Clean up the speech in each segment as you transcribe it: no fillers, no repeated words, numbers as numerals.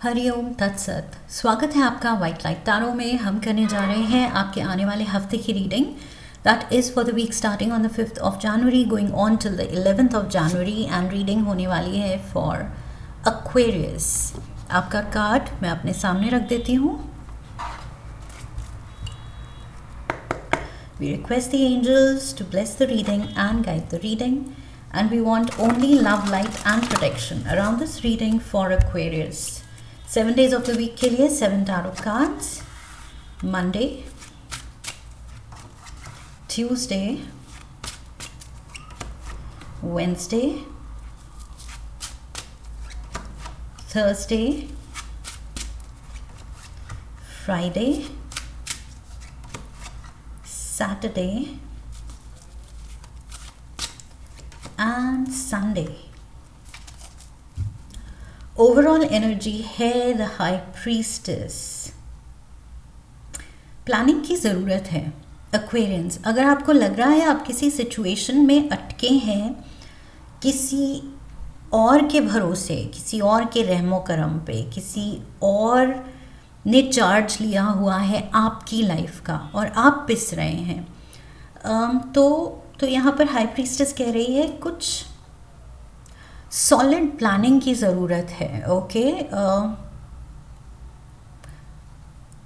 हरिओम तत्सत। स्वागत है आपका वाइट लाइट तारों में। हम करने जा रहे हैं आपके आने वाले हफ्ते की reading. That is for the week starting on the 5th of January going on till the 11th of January and reading होने वाली है फॉर Aquarius। आपका कार्ड मैं अपने सामने रख देती हूँ। We request the angels to bless the reading and guide the reading, and we want only love, light and protection around this reading for Aquarius. 7 days of the week के लिए 7 tarot cards. Monday, Tuesday, Wednesday, Thursday, Friday, Saturday and Sunday. Overall energy है the high priestess. Planning की ज़रूरत है Aquarians. अगर आपको लग रहा है आप किसी सिचुएशन में अटके हैं, किसी और के भरोसे, किसी और के रहमो करम पे, किसी और ने चार्ज लिया हुआ है आपकी लाइफ का और आप पिस रहे हैं, तो यहाँ पर हाई प्रीस्टेस कह रही है कुछ सॉलिड प्लानिंग की ज़रूरत है। ओके,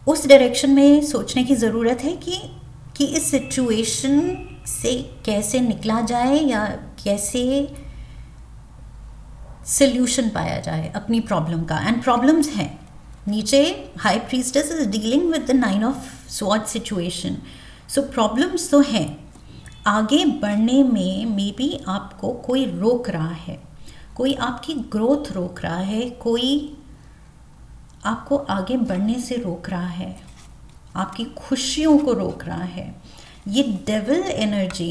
उस डायरेक्शन में सोचने की ज़रूरत है कि इस सिचुएशन से कैसे निकला जाए या कैसे सल्यूशन पाया जाए अपनी प्रॉब्लम का। एंड प्रॉब्लम्स हैं नीचे। High priestess is dealing with the 9 of Swords situation. So problems तो हैं। आगे बढ़ने में मे बी आपको कोई रोक रहा है, कोई आपकी ग्रोथ रोक रहा है, कोई आपको आगे बढ़ने से रोक रहा है, आपकी खुशियों को रोक रहा है। ये devil energy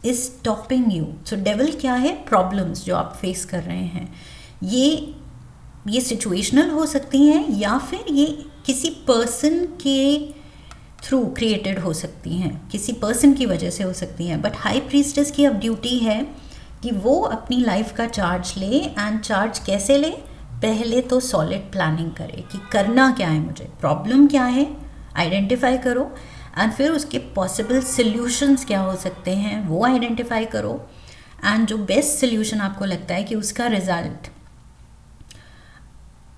is stopping you. So devil क्या है? प्रॉब्लम्स जो आप फेस कर रहे हैं। ये सिचुएशनल हो सकती हैं या फिर ये किसी पर्सन के थ्रू क्रिएटेड हो सकती हैं, किसी पर्सन की वजह से हो सकती हैं। बट हाई प्रीस्टेस की अब ड्यूटी है कि वो अपनी लाइफ का चार्ज ले। एंड चार्ज कैसे ले? पहले तो सॉलिड प्लानिंग करे कि करना क्या है, मुझे प्रॉब्लम क्या है, आइडेंटिफाई करो। एंड फिर उसके पॉसिबल सल्यूशंस क्या हो सकते हैं वो आइडेंटिफाई करो। एंड जो बेस्ट सल्यूशन आपको लगता है कि उसका रिजल्ट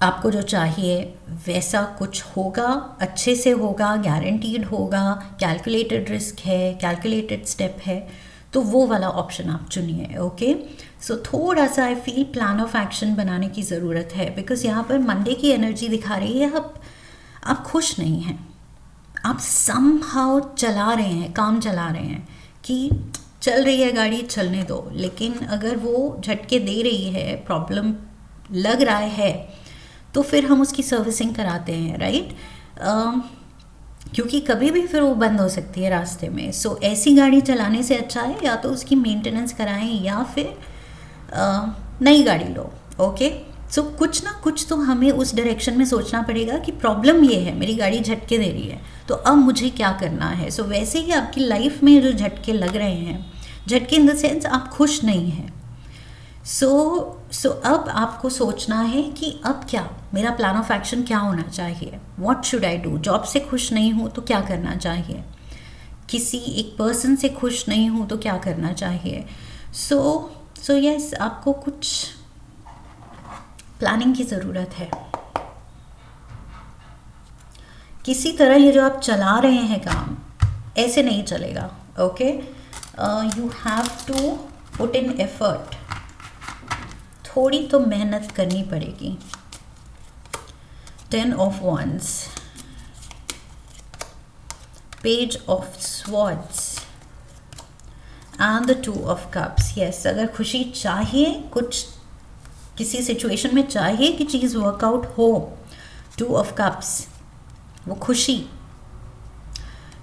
आपको जो चाहिए वैसा कुछ होगा, अच्छे से होगा, गारंटीड होगा, कैलकुलेटेड रिस्क है, कैलकुलेटेड स्टेप है, तो वो वाला ऑप्शन आप चुनिए। ओके, सो थोड़ा सा I feel plan of action बनाने की ज़रूरत है। बिकॉज यहाँ पर मंडे की एनर्जी दिखा रही है आप खुश नहीं हैं, आप समहाउ चला रहे हैं, काम चला रहे हैं कि चल रही है गाड़ी, चलने दो। लेकिन अगर वो झटके दे रही है, प्रॉब्लम लग रहा है, तो फिर हम उसकी सर्विसिंग कराते हैं, राइट? क्योंकि कभी भी फिर वो बंद हो सकती है रास्ते में। सो ऐसी गाड़ी चलाने से अच्छा है या तो उसकी मेंटेनेंस कराएं या फिर नई गाड़ी लो। ओके, सो कुछ ना कुछ तो हमें उस डायरेक्शन में सोचना पड़ेगा कि प्रॉब्लम ये है, मेरी गाड़ी झटके दे रही है, तो अब मुझे क्या करना है। सो वैसे ही आपकी लाइफ में जो झटके लग रहे हैं, झटके इन द सेंस आप खुश नहीं हैं, सो अब आपको सोचना है कि अब क्या, मेरा प्लान ऑफ एक्शन क्या होना चाहिए, what should I do. Job से खुश नहीं हूँ तो क्या करना चाहिए, किसी एक पर्सन से खुश नहीं हूँ तो क्या करना चाहिए। सो यस, आपको कुछ प्लानिंग की ज़रूरत है। किसी तरह ये जो आप चला रहे हैं काम, ऐसे नहीं चलेगा। Okay, you have to put in effort. थोड़ी तो मेहनत करनी पड़ेगी। 10 of Wands, Page of Swords and the 2 of Cups. Yes, अगर खुशी चाहिए, कुछ किसी सिचुएशन में चाहिए कि चीज़ वर्कआउट हो, 2 of Cups, वो खुशी,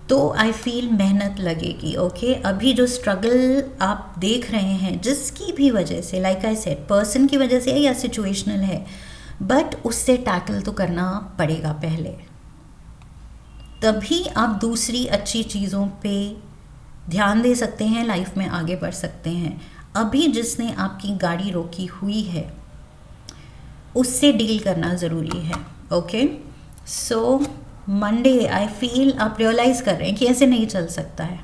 तो आई फील मेहनत लगेगी। ओके, अभी जो स्ट्रगल आप देख रहे हैं जिसकी भी वजह से, लाइक आई सेड, पर्सन की वजह से है या सिचुएशनल है, बट उससे टैकल तो करना पड़ेगा पहले, तभी आप दूसरी अच्छी चीज़ों पे ध्यान दे सकते हैं, लाइफ में आगे बढ़ सकते हैं। अभी जिसने आपकी गाड़ी रोकी हुई है उससे डील करना ज़रूरी है। Okay, so Monday I feel आप रियलाइज़ कर रहे हैं कि ऐसे नहीं चल सकता है।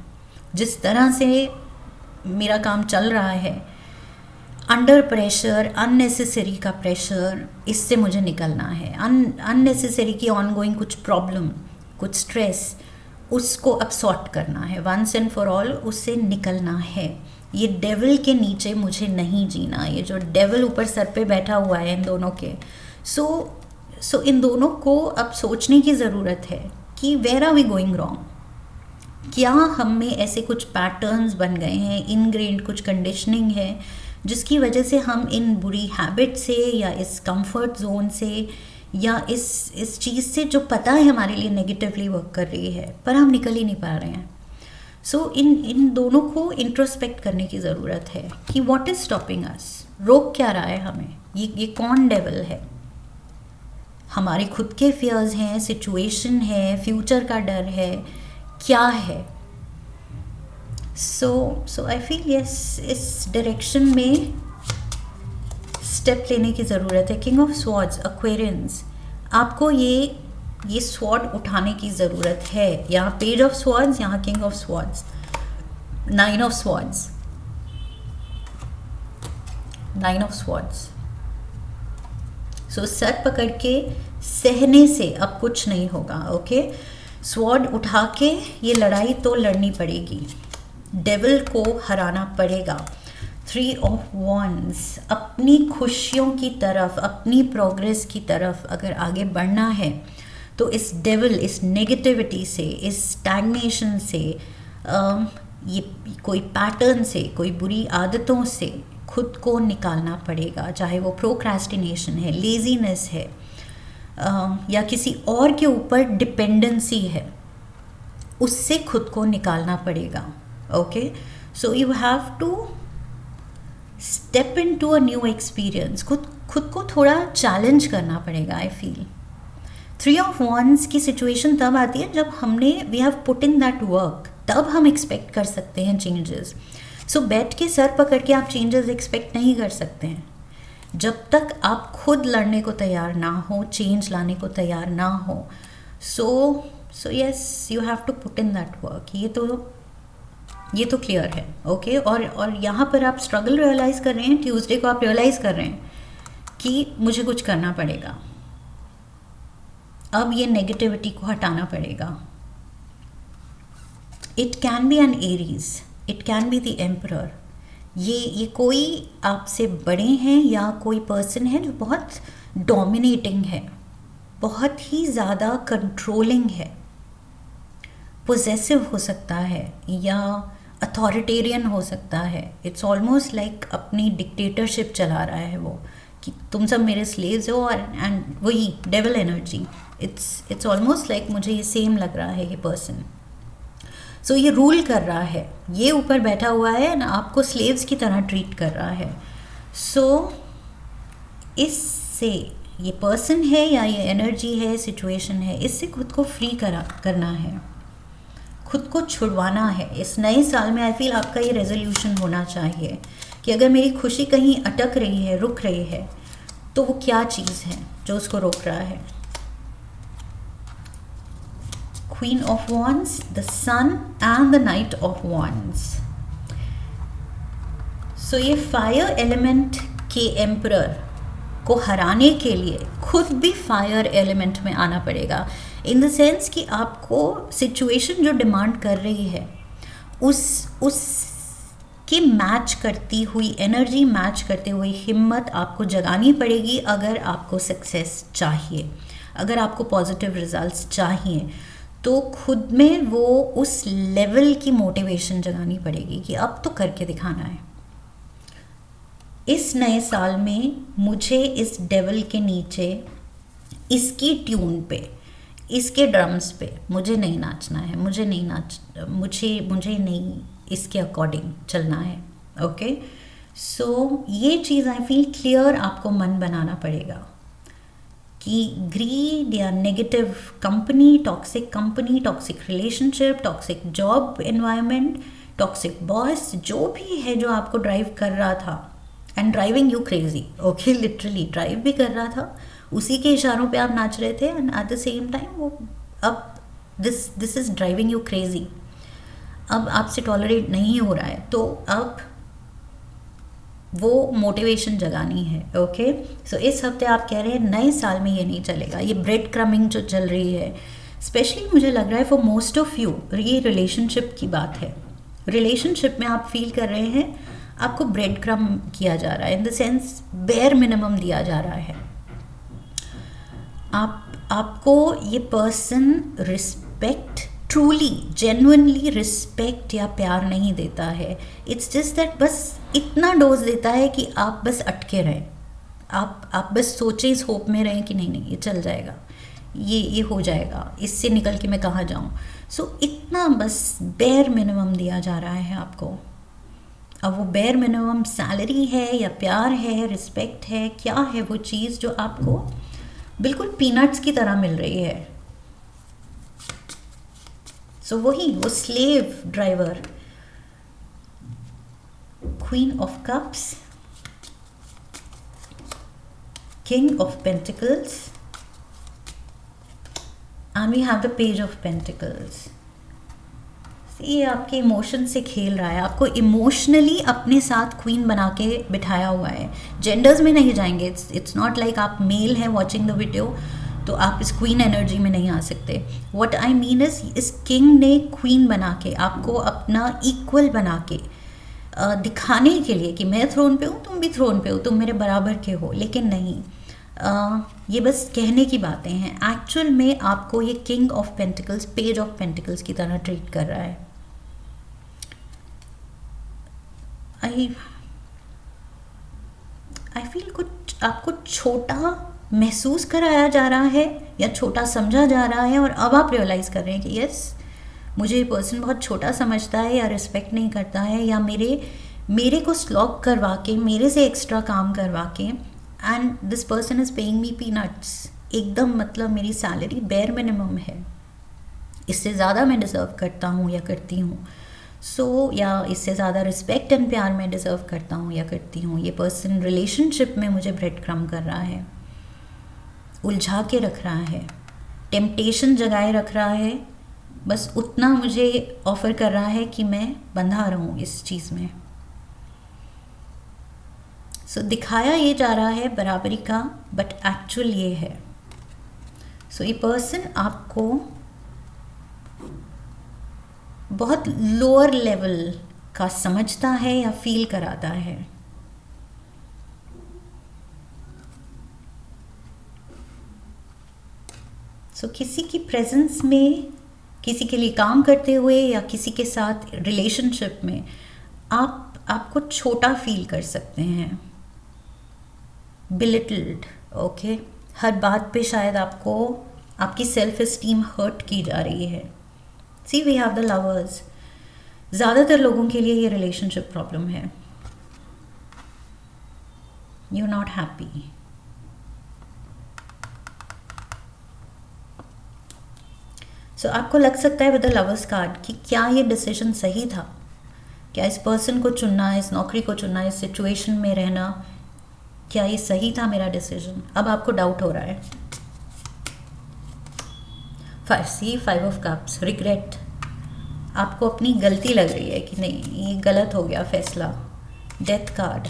जिस तरह से मेरा काम चल रहा है, अंडर प्रेशर, अननेसेसरी का प्रेशर, इससे मुझे निकलना है। अननेसेसरी की ऑनगोइंग कुछ प्रॉब्लम, कुछ स्ट्रेस, उसको अब सॉर्ट करना है वंस एंड फॉर ऑल, उससे निकलना है। ये डेविल के नीचे मुझे नहीं जीना, ये जो डेविल ऊपर सर पे बैठा हुआ है इन दोनों के। सो इन दोनों को अब सोचने की ज़रूरत है कि where are we going wrong. क्या हम में ऐसे कुछ पैटर्न्स बन गए हैं, इनग्रेन्ड कुछ कंडीशनिंग है जिसकी वजह से हम इन बुरी हैबिट से या इस कंफर्ट जोन से या इस चीज़ से जो पता है हमारे लिए नेगेटिवली वर्क कर रही है, पर हम निकल ही नहीं पा रहे हैं। सो इन दोनों को इंट्रोस्पेक्ट करने की ज़रूरत है कि व्हाट इज़ स्टॉपिंग अस, रोक क्या रहा है हमें, ये कौन डेविल है। हमारे खुद के फियर्स हैं, सिचुएशन है, फ्यूचर का डर है, क्या है। सो आई फील यस, इस डायरेक्शन में स्टेप लेने की ज़रूरत है। किंग ऑफ स्वॉर्ड्स, एक्वेरियंस, आपको ये स्वॉर्ड उठाने की ज़रूरत है। यहाँ पेज ऑफ स्वॉर्ड्स, यहाँ king of swords, 9 of swords, 9 of swords. So sir पकड़ के सहने से अब कुछ नहीं होगा। ओके, स्वॉर्ड उठा के ये लड़ाई तो लड़नी पड़ेगी, डेविल को हराना पड़ेगा। 3 ऑफ वॉन्ड्स, अपनी खुशियों की तरफ, अपनी प्रोग्रेस की तरफ अगर आगे बढ़ना है तो इस डेविल, इस नेगेटिविटी से, इस स्टैग्नेशन से, ये कोई पैटर्न से, कोई बुरी आदतों से खुद को निकालना पड़ेगा। चाहे वो प्रोक्रेस्टिनेशन है, लेजीनेस है, या किसी और के ऊपर डिपेंडेंसी है, उससे खुद को निकालना पड़ेगा। Okay, so you have to step in to a new experience. खुद को थोड़ा चैलेंज करना पड़ेगा। आई फील 3 ऑफ वॉन्ड्स की सिचुएशन तब आती है जब हमने we have put in that work, तब हम एक्सपेक्ट कर सकते हैं चेंजेस। सो बैठ के सर पकड़ के आप चेंजेस एक्सपेक्ट नहीं कर सकते हैं जब तक आप खुद लड़ने को तैयार ना हो, चेंज लाने को तैयार ना हो। So yes, you have to put in that work. ये तो क्लियर है। ओके, और यहाँ पर आप स्ट्रगल रियलाइज़ कर रहे हैं। ट्यूसडे को आप रियलाइज़ कर रहे हैं कि मुझे कुछ करना पड़ेगा, अब ये नेगेटिविटी को हटाना पड़ेगा। It can be an Aries, it can be the emperor. ये कोई आपसे बड़े हैं या कोई पर्सन है जो बहुत डोमिनेटिंग है, बहुत ही ज़्यादा कंट्रोलिंग है, पोजेसिव हो सकता है या अथॉरिटेरियन हो सकता है। इट्स ऑलमोस्ट लाइक अपनी डिक्टेटरशिप चला रहा है वो, कि तुम सब मेरे स्लेव्स हो, और एंड वही devil energy. It's almost like मुझे ये सेम लग रहा है ये पर्सन। सो ये रूल कर रहा है, ये ऊपर बैठा हुआ है ना, आपको स्लेव्स की तरह ट्रीट कर रहा है। सो इससे ये पर्सन है या ये एनर्जी है, सिचुएशन है, इससे खुद को फ्री करना है, खुद को छुड़वाना है। इस नए साल में आई फील आपका ये रेजोल्यूशन होना चाहिए कि अगर मेरी खुशी कहीं अटक रही है, रुक रही है, तो वो क्या चीज़ है जो उसको रोक रहा है। Queen of wands, the sun and the knight of wands. So ये फायर एलिमेंट के एम्परर को हराने के लिए खुद भी फायर एलिमेंट में आना पड़ेगा, इन द सेंस कि आपको सिचुएशन जो डिमांड कर रही है उस की मैच करती हुई एनर्जी, मैच करते हुई हिम्मत आपको जगानी पड़ेगी। अगर आपको सक्सेस चाहिए, अगर आपको पॉजिटिव रिजल्ट्स चाहिए, तो खुद में वो उस लेवल की मोटिवेशन जगानी पड़ेगी कि अब तो करके दिखाना है। इस नए साल में मुझे इस डेविल के नीचे, इसकी ट्यून पे, इसके ड्रम्स पे मुझे नहीं नाचना है, मुझे नहीं इसके अकॉर्डिंग चलना है। ओके, सो ये चीज़ आई फील क्लियर आपको मन बनाना पड़ेगा कि ग्रीड या negative company, toxic relationship, toxic job environment, toxic boss, जो भी है जो आपको ड्राइव कर रहा था and driving you crazy. Okay, literally drive भी कर रहा था, उसी के इशारों पे आप नाच रहे थे, and at the same time वो अब this is driving you crazy. अब आपसे टॉलरेट नहीं हो रहा है, तो अब वो मोटिवेशन जगानी है. ओके, सो इस हफ्ते आप कह रहे हैं नए साल में ये नहीं चलेगा. ये ब्रेड क्रमिंग जो चल रही है, स्पेशली मुझे लग रहा है फॉर मोस्ट ऑफ यू, ये रिलेशनशिप की बात है. रिलेशनशिप में आप फील कर रहे हैं आपको ब्रेड क्रम किया जा रहा है, in the sense bare minimum दिया जा रहा है. आपको ये person respect, truly genuinely respect या प्यार नहीं देता है. इट्स जस्ट दैट बस इतना डोज देता है कि आप बस अटके रहें, आप बस सोचें, इस होप में रहें कि नहीं नहीं ये चल जाएगा, ये हो जाएगा, इससे निकल के मैं कहाँ जाऊँ. सो इतना बस बेयर मिनिमम दिया जा रहा है आपको. अब वो बेयर मिनिमम सैलरी है या प्यार है, रिस्पेक्ट है, क्या है वो चीज़ जो आपको बिल्कुल पीनट्स की तरह मिल रही है. सो वही वो slave driver, queen of cups, king of pentacles, and we have the page of pentacles. ये आपके इमोशन से खेल रहा है, आपको इमोशनली अपने साथ क्वीन बना के बिठाया हुआ है. जेंडर्स में नहीं जाएंगे, इट्स नॉट लाइक आप मेल हैं वॉचिंग द वीडियो तो आप इस क्वीन एनर्जी में नहीं आ सकते. व्हाट आई मीन इज, इस किंग ने क्वीन बना के आपको अपना इक्वल बना के दिखाने के लिए कि मैं थ्रोन पे हूँ, तुम भी थ्रोन पे हो, तुम मेरे बराबर के हो. लेकिन नहीं, ये बस कहने की बातें हैं. एक्चुअल में आपको ये king of pentacles, page of pentacles की तरह ट्रीट कर रहा है. आई फील कुछ आपको छोटा महसूस कराया जा रहा है या छोटा समझा जा रहा है, और अब आप रियलाइज़ कर रहे हैं कि यस, मुझे ये पर्सन बहुत छोटा समझता है या रिस्पेक्ट नहीं करता है, या मेरे को स्लॉग करवा के, मेरे से एक्स्ट्रा काम करवा के, and this person is paying me peanuts. एकदम मतलब मेरी सैलरी बेयर मिनिमम है, इससे ज़्यादा मैं डिज़र्व करता हूँ या करती हूँ. सो या इससे ज़्यादा रिस्पेक्ट एंड प्यार मैं डिज़र्व करता हूँ या करती हूँ. ये पर्सन रिलेशनशिप में मुझे ब्रेड क्रम कर रहा है, उलझा के रख रहा है, टेम्पटेशन जगाए रख रहा है. बस उतना मुझे ऑफ़र कर रहा है कि मैं बंधा रहूँ इस चीज़ में. सो दिखाया ये जा रहा है बराबरी का, बट एक्चुअल ये है. सो ये पर्सन आपको बहुत लोअर लेवल का समझता है या फील कराता है. सो किसी की प्रेजेंस में, किसी के लिए काम करते हुए या किसी के साथ रिलेशनशिप में आपको छोटा फील कर सकते हैं, बिलिटल्ड. ओके, हर बात पे शायद आपको आपकी सेल्फ एस्टीम हर्ट की जा रही है. See we have the lovers. ज़्यादातर लोगों के लिए ये रिलेशनशिप प्रॉब्लम है. You are not happy. So आपको लग सकता है विद द लवर्स कार्ड कि क्या ये डिसीजन सही था, क्या इस पर्सन को चुनना, इस नौकरी को चुनना, इस सिचुएशन में रहना, क्या ये सही था मेरा डिसीजन. अब आपको डाउट हो रहा है. 5 ऑफ कप्स, रिग्रेट. आपको अपनी गलती लग रही है कि नहीं ये गलत हो गया फैसला. Death card,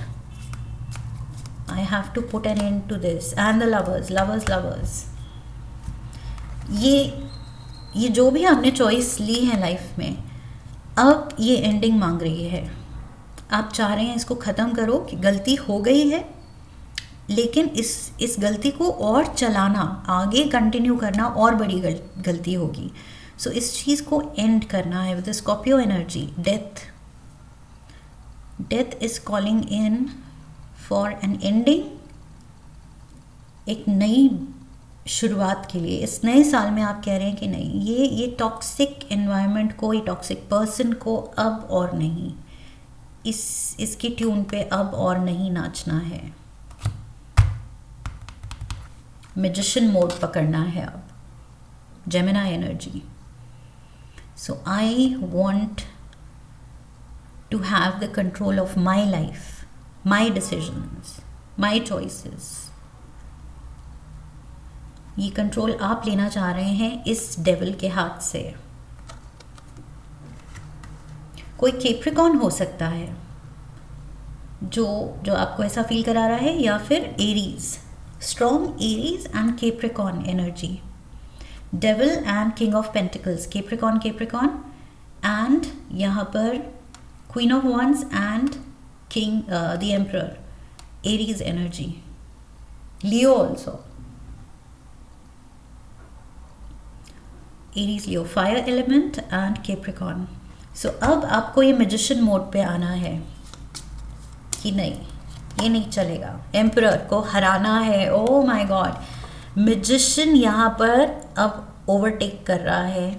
I have to put an end to this. And the lovers. ये जो भी आपने चॉइस ली है लाइफ में, अब ये एंडिंग मांग रही है. आप चाह रहे हैं इसको ख़त्म करो, कि गलती हो गई है, लेकिन इस गलती को और चलाना, आगे कंटिन्यू करना और बड़ी गलती होगी. सो इस चीज़ को एंड करना है with Scorpio energy. Death is calling in for an ending, एक नई शुरुआत के लिए. इस नए साल में आप कह रहे हैं कि नहीं, ये टॉक्सिक एनवायरनमेंट को, ये टॉक्सिक पर्सन को अब और नहीं, इसकी ट्यून पे अब और नहीं नाचना है. मैजिशियन मोड पकड़ना है अब. Gemini energy. So I want to have the control of my life. My decisions, my choices, ये कंट्रोल आप लेना चाह रहे हैं इस डेविल के हाथ से। कोई कैप्रिकॉर्न हो सकता है जो आपको ऐसा फील करा रहा है, या फिर Aries, strong Aries and Capricorn energy, devil and king of pentacles, Capricorn and यहाँ पर queen of wands and king the emperor, Aries energy, Leo also, Aries Leo, fire element and Capricorn. So अब आपको ये magician mode पे आना है कि नहीं, ये नहीं चलेगा, एम्परर को हराना है। ओ माय गॉड, मैजिशियन यहाँ पर अब ओवरटेक कर रहा है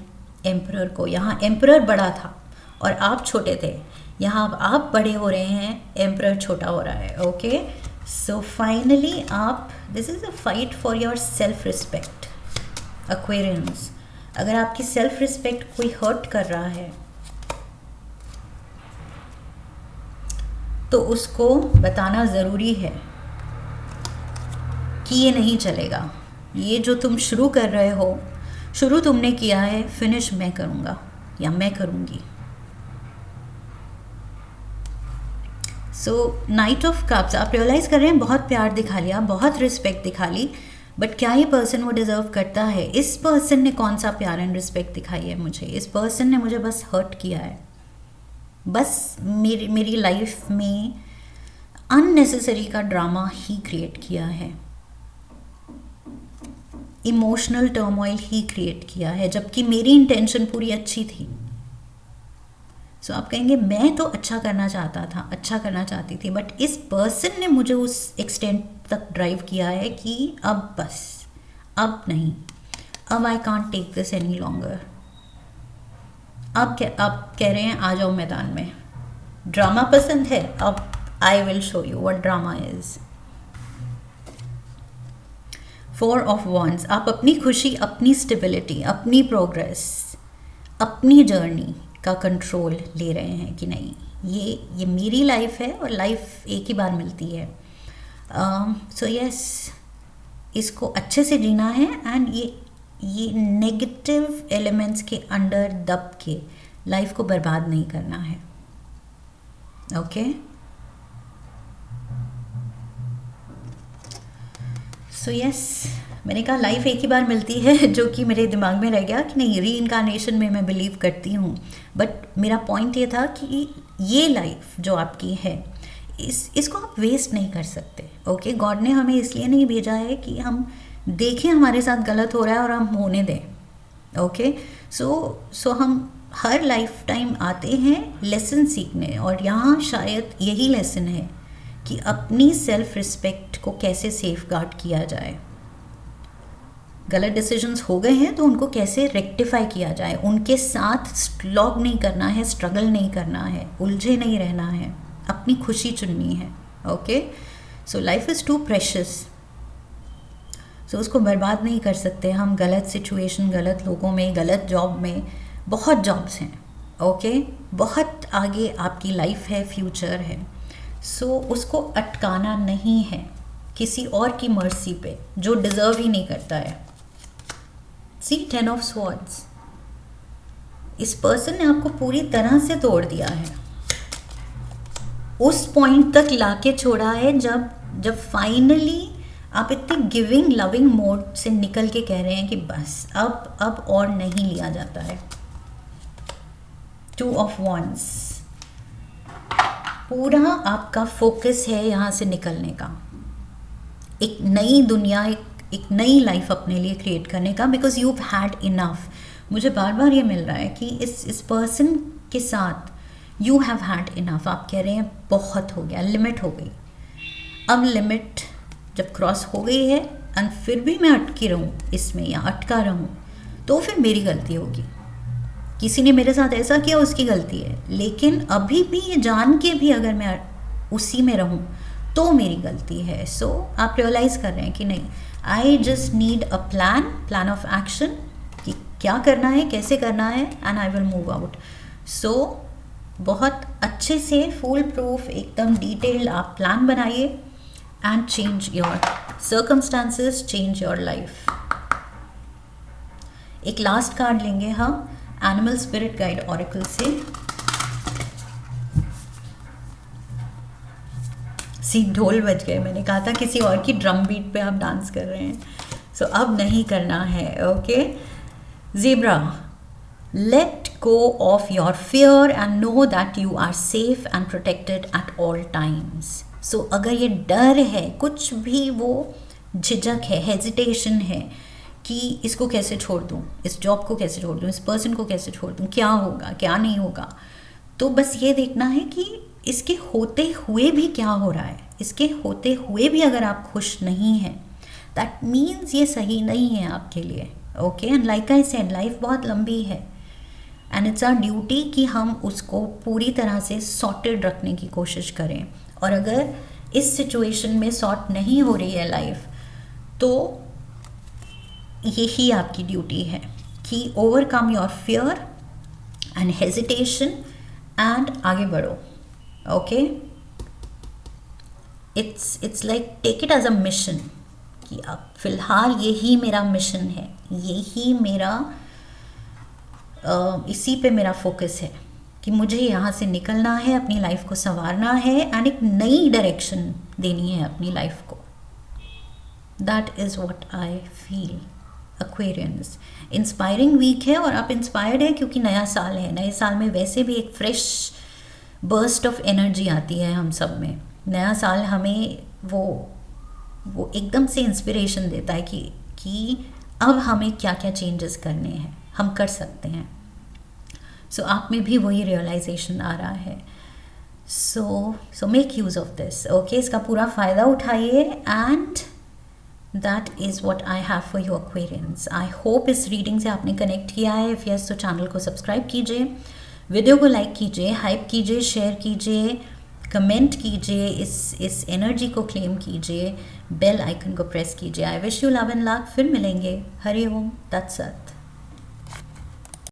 एम्परर को। यहाँ एम्परर बड़ा था और आप छोटे थे, यहाँ अब आप बड़े हो रहे हैं, एम्परर छोटा हो रहा है। ओके, सो फाइनली आप, this is a fight for your self respect Aquarians. अगर आपकी सेल्फ रिस्पेक्ट कोई हर्ट कर रहा है तो उसको बताना ज़रूरी है कि ये नहीं चलेगा, ये जो तुम शुरू कर रहे हो, शुरू तुमने किया है, फिनिश मैं करूँगा या मैं करूँगी। सो नाइट ऑफ कप्स, आप रियलाइज़ कर रहे हैं बहुत प्यार दिखा लिया, बहुत रिस्पेक्ट दिखा ली, बट क्या ये पर्सन वो डिज़र्व करता है? इस पर्सन ने कौन सा प्यार एंड रिस्पेक्ट दिखाई है मुझे? इस पर्सन ने मुझे बस हर्ट किया है, बस मेरी लाइफ में अननेसेसरी का ड्रामा ही क्रिएट किया है, इमोशनल टर्मोइल ही क्रिएट किया है, जबकि मेरी इंटेंशन पूरी अच्छी थी। सो आप कहेंगे मैं तो अच्छा करना चाहता था, अच्छा करना चाहती थी, बट इस पर्सन ने मुझे उस एक्सटेंट तक ड्राइव किया है कि अब बस, अब नहीं, अब I can't take this any longer. आप कह रहे हैं आ जाओ मैदान में, ड्रामा पसंद है, अब I will show you what drama is. Four of wands, आप अपनी खुशी, अपनी स्टेबिलिटी, अपनी प्रोग्रेस, अपनी जर्नी का कंट्रोल ले रहे हैं कि नहीं, ये मेरी लाइफ है और लाइफ एक ही बार मिलती है। सो यस, इसको अच्छे से जीना है एंड ये नेगेटिव एलिमेंट्स के अंडर दब के लाइफ को बर्बाद नहीं करना है। ओके, सो यस, मैंने कहा लाइफ एक ही बार मिलती है, जो कि मेरे दिमाग में रह गया कि नहीं, री इनकारनेशन में मैं बिलीव करती हूँ, बट मेरा पॉइंट ये था कि ये लाइफ जो आपकी है, इसको आप वेस्ट नहीं कर सकते। ओके, गॉड ने हमें इसलिए नहीं भेजा है कि हम देखें हमारे साथ गलत हो रहा है और हम होने दें। ओके, सो हम हर लाइफ टाइम आते हैं लेसन सीखने, और यहाँ शायद यही लेसन है कि अपनी सेल्फ रिस्पेक्ट को कैसे सेफ गार्ड किया जाए। गलत डिसीजंस हो गए हैं तो उनको कैसे रेक्टिफाई किया जाए, उनके साथ स्लॉग नहीं करना है, स्ट्रगल नहीं करना है, उलझे नहीं रहना है, अपनी खुशी चुननी है। Okay, so life is too precious, so उसको बर्बाद नहीं कर सकते हम गलत सिचुएशन, गलत लोगों में, गलत जॉब में। बहुत जॉब्स हैं, ओके, बहुत आगे आपकी लाइफ है, फ्यूचर है, सो उसको अटकाना नहीं है किसी और की मर्सी पे जो डिज़र्व ही नहीं करता है। सी 10 ऑफ स्वॉर्ड्स, इस पर्सन ने आपको पूरी तरह से तोड़ दिया है, उस पॉइंट तक लाके छोड़ा है जब फाइनली आप इतने गिविंग लविंग मोड से निकल के कह रहे हैं कि बस अब और नहीं लिया जाता है। 2 ऑफ वॉन्ड्स, पूरा आपका फोकस है यहाँ से निकलने का, एक नई दुनिया, एक नई लाइफ अपने लिए क्रिएट करने का, बिकॉज यू हैड इनफ। मुझे बार बार ये मिल रहा है कि इस पर्सन के साथ यू हैव हैड इनफ। आप कह रहे हैं बहुत हो गया, लिमिट हो गई। अब लिमिट जब क्रॉस हो गई है एंड फिर भी मैं अटकी रहूँ इसमें या अटका रहूँ, तो फिर मेरी गलती होगी। किसी ने मेरे साथ ऐसा किया, उसकी गलती है, लेकिन अभी भी ये जान के भी अगर मैं उसी में रहूँ तो मेरी गलती है। सो आप रियलाइज़ कर रहे हैं कि नहीं, I just need a plan of action कि क्या करना है, कैसे करना है, and I will move out. So बहुत अच्छे से फुल प्रूफ एकदम डिटेल्ड आप प्लान बनाइए and change your circumstances, change your life. एक लास्ट कार्ड लेंगे हम एनिमल स्पिरिट गाइड ऑरेकल से। ढोल बज गए, मैंने कहा था किसी और की ड्रम बीट पे आप डांस कर रहे हैं, सो अब नहीं करना है। Okay zebra, let go of your fear and know that you are safe and protected at all times. So अगर ये डर है, कुछ भी वो झिझक है, हेजिटेशन है कि इसको कैसे छोड़ दूँ, इस जॉब को कैसे छोड़ दूँ, इस पर्सन को कैसे छोड़ दूँ, क्या होगा क्या नहीं होगा, तो बस ये देखना है कि इसके होते हुए भी क्या हो रहा है। इसके होते हुए भी अगर आप खुश नहीं हैं, दैट मीन्स ये सही नहीं है आपके लिए। Okay, and like I said, life बहुत लंबी है एंड इट्स आवर ड्यूटी कि हम उसको पूरी तरह से सॉर्टेड रखने की कोशिश करें। और अगर इस सिचुएशन में सॉर्ट नहीं हो रही है लाइफ, तो यही आपकी ड्यूटी है कि overcome your fear and hesitation and आगे बढ़ो। Okay, it's like take it as a mission कि अब फिलहाल यही मेरा मिशन है, यही मेरा इसी पे मेरा फोकस है कि मुझे यहाँ से निकलना है, अपनी लाइफ को संवारना है एंड एक नई डायरेक्शन देनी है अपनी लाइफ को। That is what I feel. Aquarians, inspiring week है और आप इंस्पायर्ड है क्योंकि नया साल है। नए साल में वैसे भी एक फ्रेश बर्स्ट ऑफ एनर्जी आती है हम सब में। नया साल हमें वो एकदम से इंस्पिरेशन देता है कि अब हमें क्या क्या चेंजेस करने हैं, हम कर सकते हैं। सो आप में भी वही रियलाइजेशन आ रहा है। So make use of this. Okay, इसका पूरा फ़ायदा उठाइए and that is what I have for you Aquarians. I hope इस रीडिंग से आपने कनेक्ट किया है। इफ़ यस तो चैनल को सब्सक्राइब कीजिए, वीडियो को लाइक कीजिए, हाइप कीजिए, शेयर कीजिए, कमेंट कीजिए, इस एनर्जी को क्लेम कीजिए, बेल आइकन को प्रेस कीजिए। I wish you love and luck. फिर मिलेंगे। हरि ओम तत्सत।